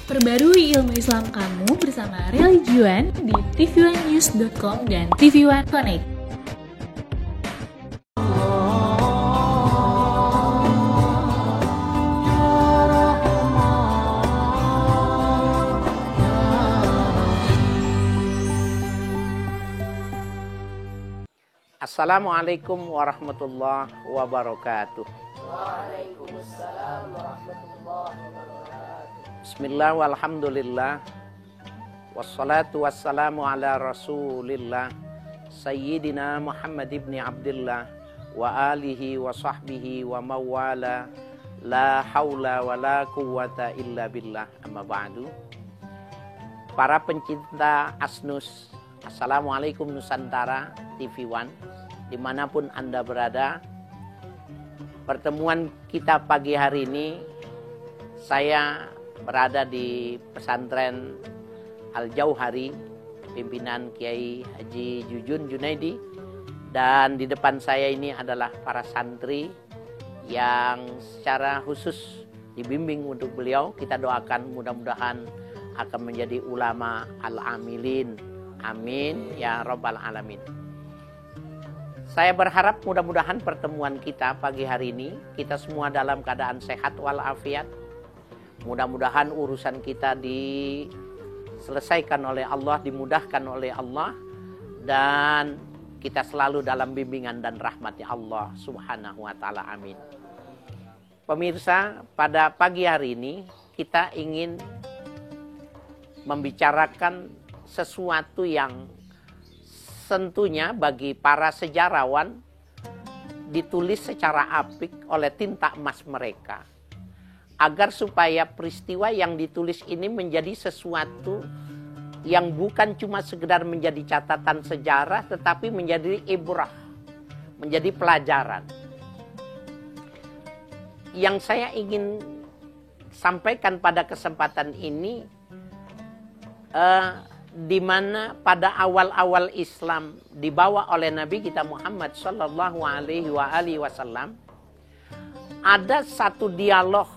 Perbarui ilmu Islam kamu bersama Religion di tv1news.com dan TV1 Connect. Assalamualaikum warahmatullahi wabarakatuh. Waalaikumsalam warahmatullahi wabarakatuh. Bismillah walhamdulillah. Wassalatu wassalamu ala rasulillah Sayyidina Muhammad ibn Abdullah wa alihi wa sahbihi wa mawala. La hawla wa la quwwata illa billah. Amma ba'du. Para pencinta Asnus, Assalamualaikum Nusantara TV1, dimanapun Anda berada. Pertemuan kita pagi hari ini, saya berada di pesantren Al-Jauhari, pimpinan Kiai Haji Jujun Junaidi, dan di depan saya ini adalah para santri yang secara khusus dibimbing untuk beliau. Kita doakan mudah-mudahan akan menjadi ulama al-amilin. Amin ya rabbal alamin. Saya berharap mudah-mudahan pertemuan kita pagi hari ini, kita semua dalam keadaan sehat walafiat. Mudah-mudahan urusan kita diselesaikan oleh Allah, dimudahkan oleh Allah, dan kita selalu dalam bimbingan dan rahmatnya Allah subhanahu wa ta'ala. Amin. Pemirsa, pada pagi hari ini kita ingin membicarakan sesuatu yang tentunya bagi para sejarawan ditulis secara apik oleh tinta emas mereka, agar supaya peristiwa yang ditulis ini menjadi sesuatu yang bukan cuma sekedar menjadi catatan sejarah, tetapi menjadi ibrah, menjadi pelajaran. Yang saya ingin sampaikan pada kesempatan ini, di mana pada awal-awal Islam dibawa oleh Nabi kita Muhammad Sallallahu Alaihi Wasallam, ada satu dialog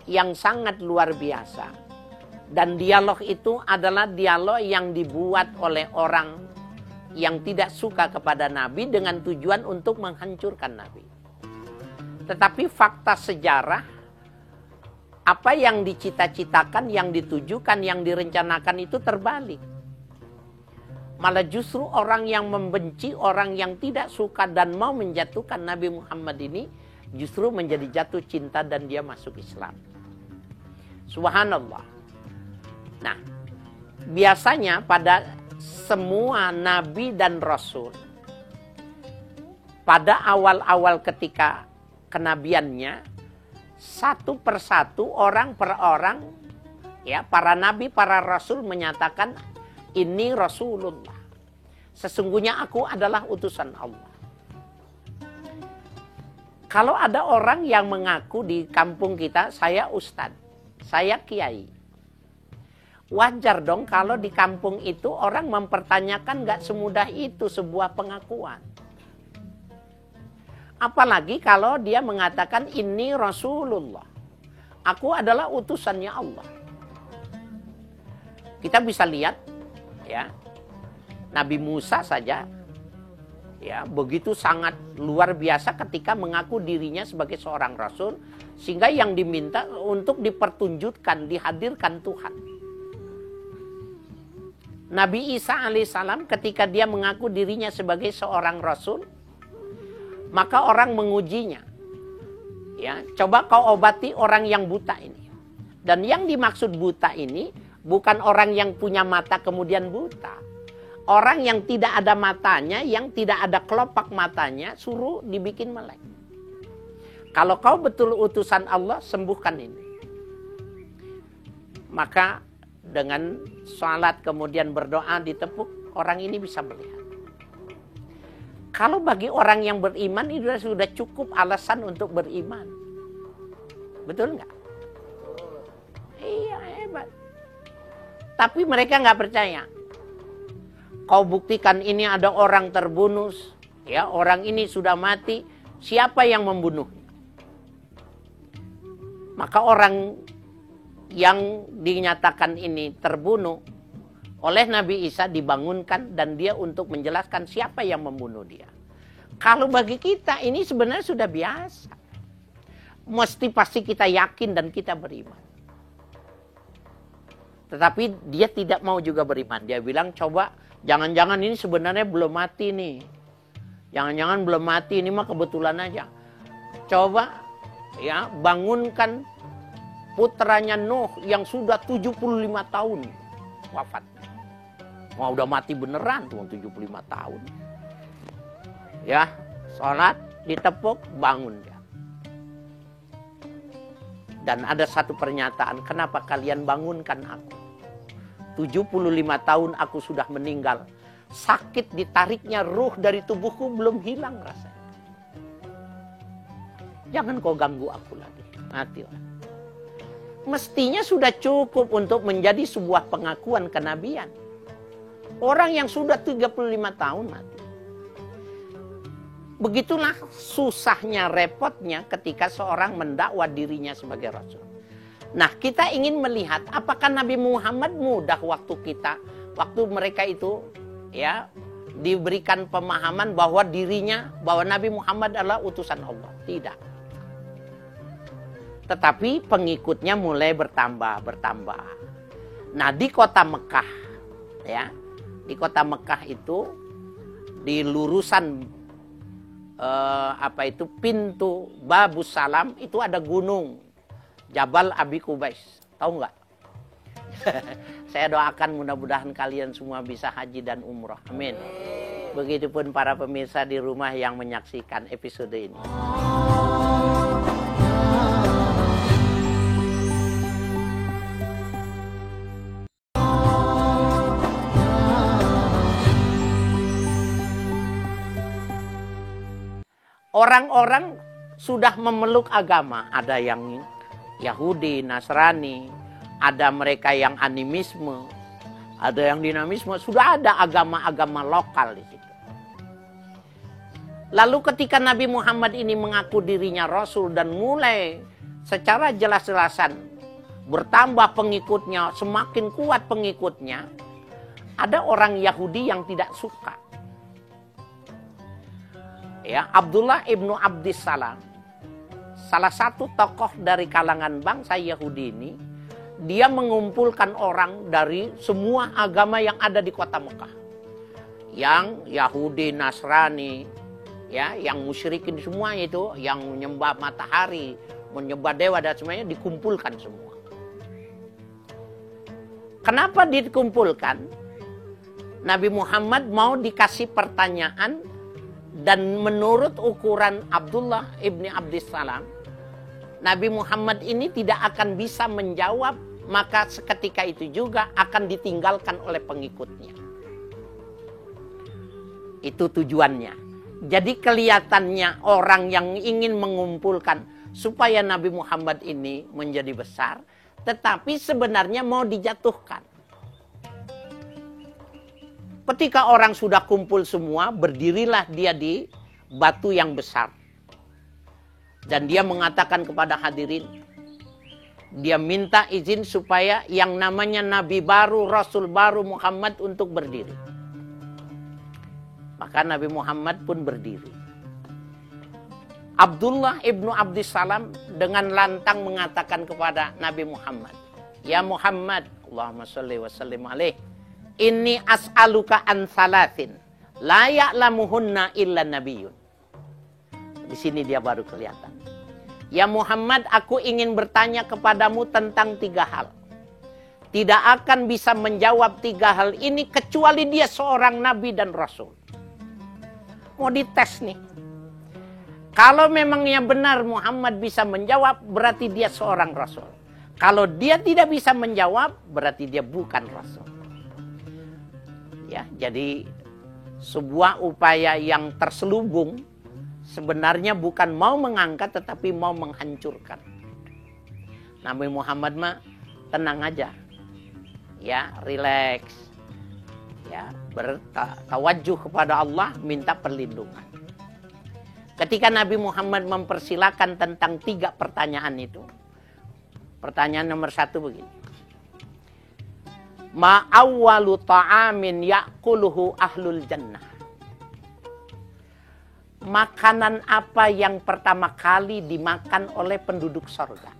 yang sangat luar biasa, dan dialog itu adalah dialog yang dibuat oleh orang yang tidak suka kepada Nabi dengan tujuan untuk menghancurkan Nabi. Tetapi fakta sejarah, apa yang dicita-citakan, yang ditujukan, yang direncanakan itu terbalik. Malah justru orang yang membenci, orang yang tidak suka dan mau menjatuhkan Nabi Muhammad ini, justru menjadi jatuh cinta dan dia masuk Islam. Subhanallah. Nah, biasanya pada semua Nabi dan Rasul, pada awal-awal ketika kenabiannya, satu persatu, orang per orang, ya, para nabi, para rasul menyatakan, ini Rasulullah. Sesungguhnya aku adalah utusan Allah. Kalau ada orang yang mengaku di kampung kita, saya ustadz, saya kiai. Wajar dong kalau di kampung itu orang mempertanyakan gak semudah itu sebuah pengakuan. Apalagi kalau dia mengatakan ini Rasulullah, aku adalah utusannya Allah. Kita bisa lihat, ya, Nabi Musa saja, ya, begitu sangat luar biasa ketika mengaku dirinya sebagai seorang Rasul, sehingga yang diminta untuk dipertunjukkan, dihadirkan Tuhan. Nabi Isa alaihissalam ketika dia mengaku dirinya sebagai seorang Rasul, maka orang mengujinya. Ya, coba kau obati orang yang buta ini. Dan yang dimaksud buta ini bukan orang yang punya mata kemudian buta. Orang yang tidak ada matanya, yang tidak ada kelopak matanya, suruh dibikin melek. Kalau kau betul utusan Allah, sembuhkan ini. Maka dengan salat kemudian berdoa ditepuk, orang ini bisa melihat. Kalau bagi orang yang beriman itu sudah cukup alasan untuk beriman. Betul nggak? Iya, hebat. Tapi mereka nggak percaya. Kau buktikan ini ada orang terbunuh, ya, orang ini sudah mati. Siapa yang membunuhnya? Maka orang yang dinyatakan ini terbunuh oleh Nabi Isa dibangunkan dan dia untuk menjelaskan siapa yang membunuh dia. Kalau bagi kita ini sebenarnya sudah biasa. Mesti pasti kita yakin dan kita beriman. Tetapi dia tidak mau juga beriman. Dia bilang, coba jangan-jangan ini sebenarnya belum mati nih. Jangan-jangan belum mati, ini mah kebetulan aja. Coba ya bangunkan putranya Nuh yang sudah 75 tahun wafat. Wah, udah mati beneran tuh 75 tahun. Ya, sholat, ditepuk, bangun dia. Dan ada satu pernyataan, kenapa kalian bangunkan aku? 75 tahun aku sudah meninggal. Sakit ditariknya ruh dari tubuhku belum hilang rasanya. Jangan kau ganggu aku lagi. Mati orang. Mestinya sudah cukup untuk menjadi sebuah pengakuan kenabian. Orang yang sudah 35 tahun mati. Begitulah susahnya, repotnya ketika seorang mendakwa dirinya sebagai rasul. Nah, kita ingin melihat apakah Nabi Muhammad mudah waktu mereka itu ya diberikan pemahaman bahwa bahwa Nabi Muhammad adalah utusan Allah. Tidak. Tetapi pengikutnya mulai bertambah. Nah, di kota Mekah ya, di kota Mekah itu di lurusan pintu Babus Salam itu ada gunung Jabal Abi Kubais. Tahu nggak? Saya doakan mudah-mudahan kalian semua bisa haji dan umroh. Amin. Begitupun para pemirsa di rumah yang menyaksikan episode ini. Orang-orang sudah memeluk agama. Ada yang Yahudi, Nasrani, ada mereka yang animisme, ada yang dinamisme. Sudah ada agama-agama lokal di situ. Lalu ketika Nabi Muhammad ini mengaku dirinya Rasul dan mulai secara jelas-jelasan bertambah pengikutnya, semakin kuat pengikutnya, ada orang Yahudi yang tidak suka. Ya, Abdullah ibnu Abdissalam, salah satu tokoh dari kalangan bangsa Yahudi ini, dia mengumpulkan orang dari semua agama yang ada di kota Mekah. Yang Yahudi, Nasrani, ya, yang musyrikin semuanya itu, yang menyembah matahari, menyembah dewa dan semuanya dikumpulkan semua. Kenapa dikumpulkan? Nabi Muhammad mau dikasih pertanyaan. Dan menurut ukuran Abdullah ibni Abdissalam, Nabi Muhammad ini tidak akan bisa menjawab, maka seketika itu juga akan ditinggalkan oleh pengikutnya. Itu tujuannya. Jadi kelihatannya orang yang ingin mengumpulkan supaya Nabi Muhammad ini menjadi besar, tetapi sebenarnya mau dijatuhkan. Ketika orang sudah kumpul semua, berdirilah dia di batu yang besar. Dan dia mengatakan kepada hadirin, dia minta izin supaya yang namanya Nabi baru, Rasul baru Muhammad untuk berdiri. Maka Nabi Muhammad pun berdiri. Abdullah ibnu Abdissalam dengan lantang mengatakan kepada Nabi Muhammad, Ya Muhammad, Allahumma sholli wa sallim alaih, Inni as'aluka an salatin la ya'lamuhunna illa nabiyyun. Di sini dia baru kelihatan. Ya Muhammad, aku ingin bertanya kepadamu tentang 3 hal. Tidak akan bisa menjawab 3 hal ini kecuali dia seorang nabi dan rasul. Mau dites nih. Kalau memangnya benar Muhammad bisa menjawab, berarti dia seorang rasul. Kalau dia tidak bisa menjawab, berarti dia bukan rasul. Ya, jadi sebuah upaya yang terselubung sebenarnya bukan mau mengangkat tetapi mau menghancurkan. Nabi Muhammad mah tenang aja. Ya, rileks. Ya, bertawajuh kepada Allah, minta perlindungan. Ketika Nabi Muhammad mempersilakan tentang 3 pertanyaan itu, Pertanyaan nomor 1 begini. Ma awwalu ta'amin ya'kuluhu ahlul jannah. Makanan apa yang pertama kali dimakan oleh penduduk surga?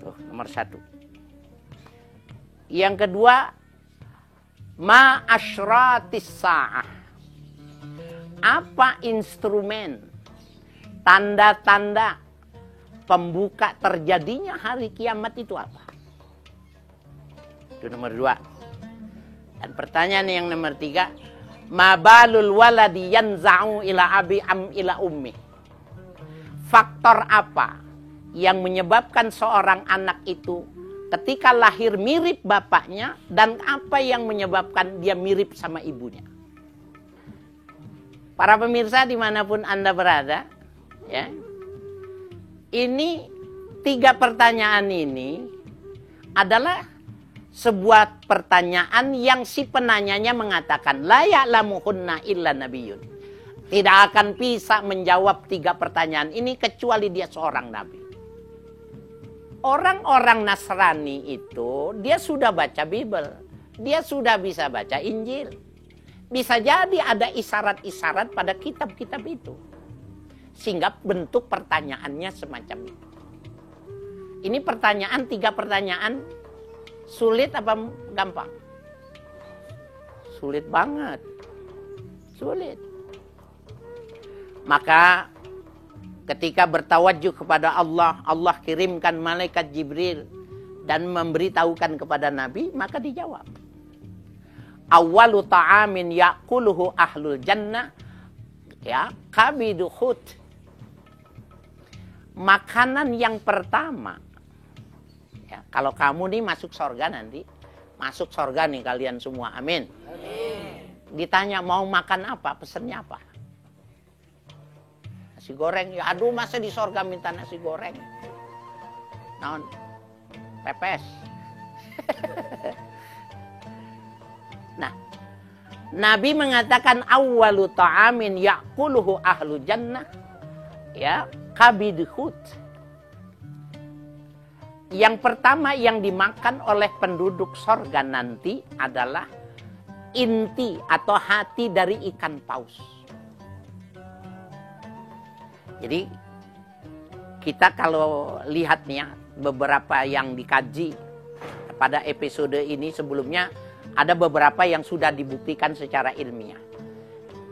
Tuh, nomor 1. Yang kedua, ma asyratis sa'ah. Apa instrumen, tanda-tanda pembuka terjadinya hari kiamat itu apa? Itu nomor 2. Dan pertanyaan yang nomor 3, ma balul waladi yanza'u ila abi am ila ummi. Faktor apa yang menyebabkan seorang anak itu ketika lahir mirip bapaknya, dan apa yang menyebabkan dia mirip sama ibunya? Para pemirsa dimanapun Anda berada, ya, ini 3 pertanyaan ini adalah sebuah pertanyaan yang si penanyanya mengatakan la ya'lamuhunna illa nabiyyun. Tidak akan bisa menjawab 3 pertanyaan ini kecuali dia seorang nabi. Orang-orang Nasrani itu dia sudah baca Bible, dia sudah bisa baca Injil. Bisa jadi ada isyarat-isyarat pada kitab-kitab itu, sehingga bentuk pertanyaannya semacam itu. Ini pertanyaan, 3 pertanyaan, sulit apa gampang? Sulit banget. Sulit. Maka ketika bertawajuh kepada Allah, Allah kirimkan malaikat Jibril dan memberitahukan kepada Nabi, maka dijawab. Awwalu ta'amin ya'kuluhu ahlul jannah, ya, kabidu khut. Makanan yang pertama, ya, kalau kamu nih masuk surga nanti, masuk surga nih kalian semua, amin. Amin. Ditanya mau makan apa, pesennya apa? Nasi goreng, ya aduh masa di surga minta nasi goreng? Naon? Pepes. Nah, Nabi mengatakan awwalu ta'amin ya'kuluhu ahlu jannah, ya, kabidhut. Yang pertama yang dimakan oleh penduduk sorga nanti adalah inti atau hati dari ikan paus. Jadi kita kalau lihat nih ya, beberapa yang dikaji pada episode ini sebelumnya, ada beberapa yang sudah dibuktikan secara ilmiah.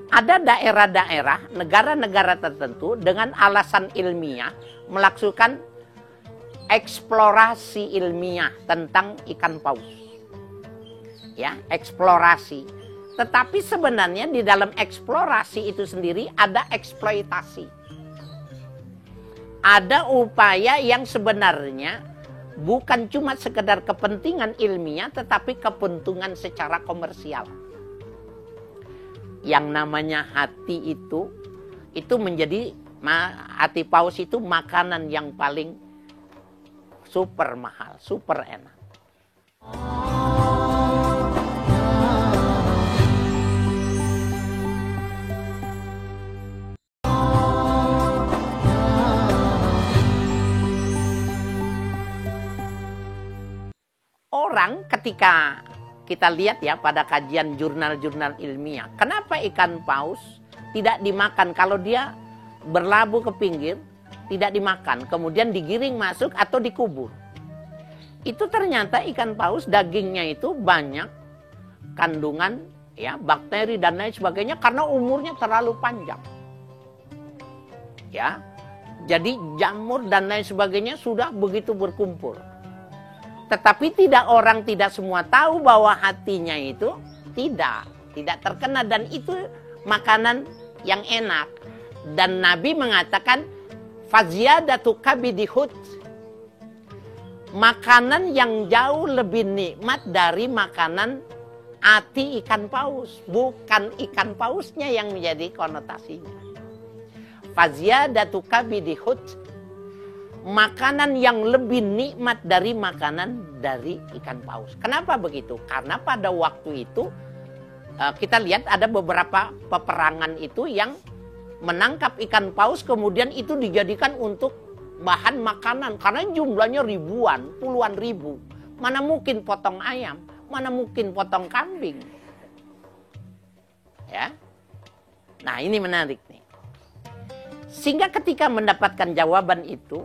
Ada daerah-daerah, negara-negara tertentu dengan alasan ilmiah melakukan eksplorasi ilmiah tentang ikan paus. Ya, eksplorasi. Tetapi sebenarnya di dalam eksplorasi itu sendiri ada eksploitasi. Ada upaya yang sebenarnya bukan cuma sekedar kepentingan ilmiah, tetapi kepentingan secara komersial. Yang namanya hati itu menjadi, hati paus itu makanan yang paling super mahal, super enak. Orang ketika kita lihat ya pada kajian jurnal-jurnal ilmiah, kenapa ikan paus tidak dimakan kalau dia berlabuh ke pinggir, tidak dimakan, kemudian digiring masuk atau dikubur. Itu ternyata ikan paus dagingnya itu banyak kandungan ya bakteri dan lain sebagainya karena umurnya terlalu panjang. Ya. Jadi jamur dan lain sebagainya sudah begitu berkumpul. Tetapi orang tidak semua tahu bahwa hatinya itu tidak terkena, dan itu makanan yang enak. Dan Nabi mengatakan faziyadatu kabidihut, makanan yang jauh lebih nikmat dari makanan hati ikan paus, bukan ikan pausnya yang menjadi konotasinya. Faziyadatu kabidihut, makanan yang lebih nikmat dari makanan dari ikan paus. Kenapa begitu? Karena pada waktu itu kita lihat ada beberapa peperangan itu yang menangkap ikan paus, kemudian itu dijadikan untuk bahan makanan karena jumlahnya ribuan, puluhan ribu. Mana mungkin potong ayam, mana mungkin potong kambing. Ya. Nah, ini menarik nih. Sehingga ketika mendapatkan jawaban itu,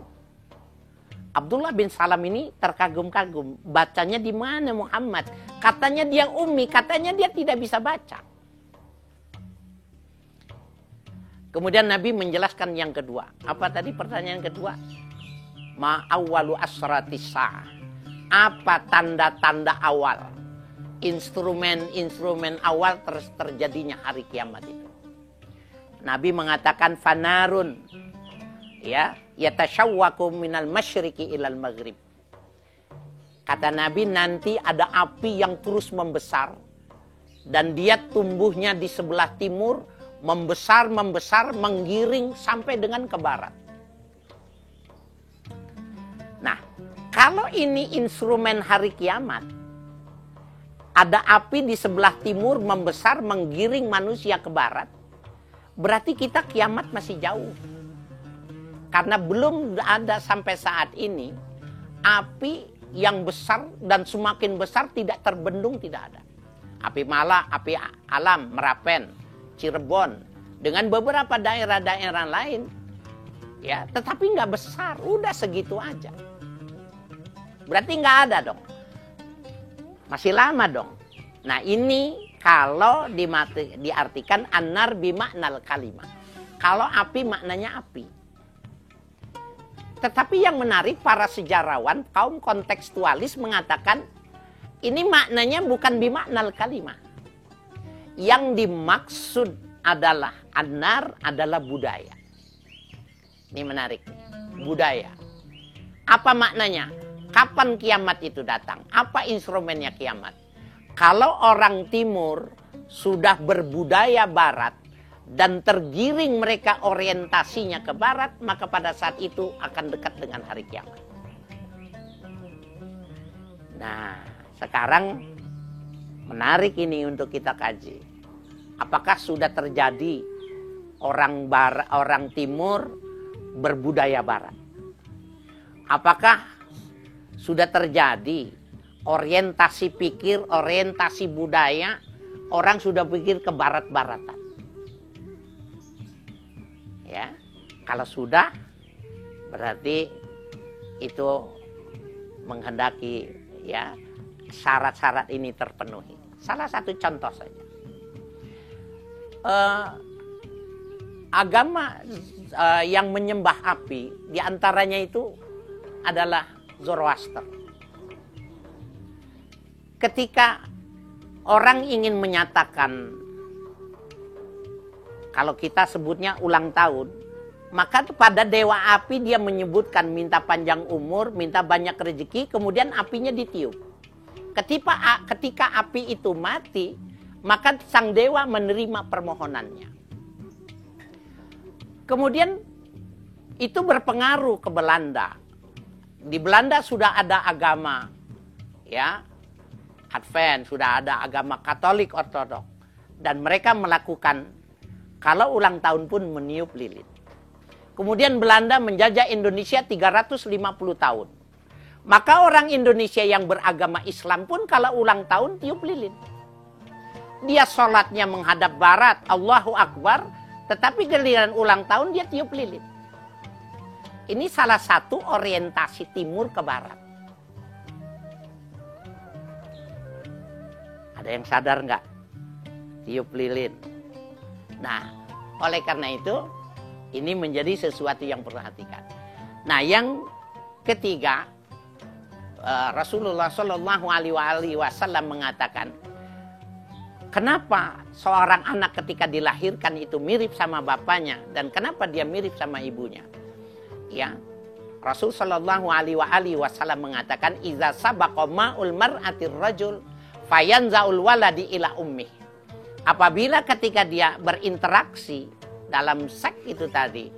Abdullah bin Salam ini terkagum-kagum. Bacanya di mana Muhammad? Katanya dia ummi, katanya dia tidak bisa baca. Kemudian Nabi menjelaskan yang kedua. Apa tadi pertanyaan kedua? Ma awwalu asratis sa'ah. Apa tanda-tanda awal? Instrumen awal terjadinya hari kiamat itu. Nabi mengatakan fanarun. Ya, yatashawwaku minal masyriqi ilal maghrib. Kata Nabi, nanti ada api yang terus membesar. Dan dia tumbuhnya di sebelah timur, membesar, menggiring sampai dengan ke barat. Nah, kalau ini instrumen hari kiamat, ada api di sebelah timur membesar, menggiring manusia ke barat, berarti kita kiamat masih jauh. Karena belum ada sampai saat ini, api yang besar dan semakin besar tidak terbendung, tidak ada. Api Mala, api Alam, Merapen, Cirebon, dengan beberapa daerah-daerah lain, ya, tetapi nggak besar, udah segitu aja. Berarti nggak ada dong, masih lama dong. Nah ini kalau diartikan anar bimaknal kalimah, kalau api maknanya api. Tetapi yang menarik, para sejarawan, kaum kontekstualis mengatakan ini maknanya bukan bimaknal kalimah. Yang dimaksud adalah anar adalah budaya. Ini menarik. Budaya. Apa maknanya? Kapan kiamat itu datang? Apa instrumennya kiamat? Kalau orang timur sudah berbudaya barat dan tergiring mereka orientasinya ke barat, maka pada saat itu akan dekat dengan hari kiamat. Nah, sekarang menarik ini untuk kita kaji. Apakah sudah terjadi orang timur berbudaya barat? Apakah sudah terjadi orientasi pikir, orientasi budaya, orang sudah pikir ke barat-baratan? Ya, kalau sudah, berarti itu menghendaki, ya, syarat-syarat ini terpenuhi. Salah satu contoh saja. Agama yang menyembah api, diantaranya itu adalah Zoroaster. Ketika orang ingin menyatakan, kalau kita sebutnya ulang tahun, maka pada dewa api dia menyebutkan minta panjang umur, minta banyak rezeki, kemudian apinya ditiup. Ketika api itu mati, maka sang dewa menerima permohonannya. Kemudian itu berpengaruh ke Belanda. Di Belanda sudah ada agama, ya, Advent, sudah ada agama Katolik Ortodok, dan mereka melakukan kalau ulang tahun pun meniup lilin. Kemudian Belanda menjajah Indonesia 350 tahun. Maka orang Indonesia yang beragama Islam pun kalau ulang tahun tiup lilin. Dia sholatnya menghadap barat, Allahu Akbar, tetapi giliran ulang tahun dia tiup lilin. Ini salah satu orientasi timur ke barat. Ada yang sadar nggak? Tiup lilin. Nah, oleh karena itu, ini menjadi sesuatu yang perhatikan. Nah, yang ketiga, Rasulullah Shallallahu Alaihi Wasallam mengatakan, kenapa seorang anak ketika dilahirkan itu mirip sama bapaknya dan kenapa dia mirip sama ibunya? Ya, Rasul Shallallahu Alaihi Wasallam mengatakan, iza sabaqa ma'ul mar'atir rajul fayanzaul waladi ila ummih. Apabila ketika dia berinteraksi dalam seks itu tadi,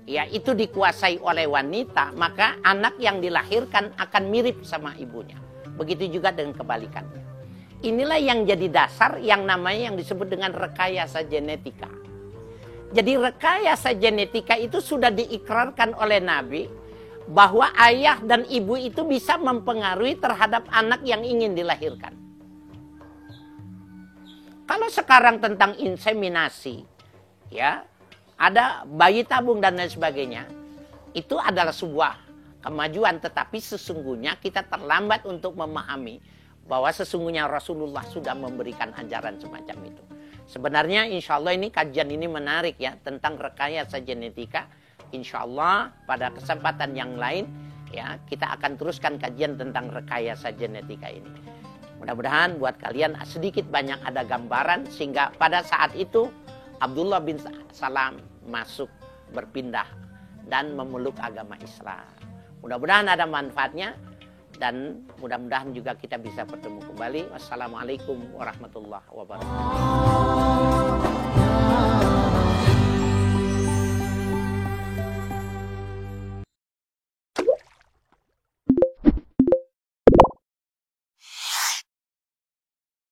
ya, itu dikuasai oleh wanita, maka anak yang dilahirkan akan mirip sama ibunya. Begitu juga dengan kebalikannya. Inilah yang jadi dasar yang namanya yang disebut dengan rekayasa genetika. Jadi rekayasa genetika itu sudah diikrarkan oleh Nabi bahwa ayah dan ibu itu bisa mempengaruhi terhadap anak yang ingin dilahirkan. Kalau sekarang tentang inseminasi, ya, ada bayi tabung dan lain sebagainya, itu adalah sebuah kemajuan, tetapi sesungguhnya kita terlambat untuk memahami bahwa sesungguhnya Rasulullah sudah memberikan ajaran semacam itu. Sebenarnya insya Allah ini kajian ini menarik ya, tentang rekayasa genetika. Insya Allah pada kesempatan yang lain ya, kita akan teruskan kajian tentang rekayasa genetika ini. Mudah-mudahan buat kalian sedikit banyak ada gambaran, sehingga pada saat itu Abdullah bin Salam masuk berpindah dan memeluk agama Islam. Mudah-mudahan ada manfaatnya. Dan mudah-mudahan juga kita bisa bertemu kembali. Wassalamualaikum warahmatullahi wabarakatuh.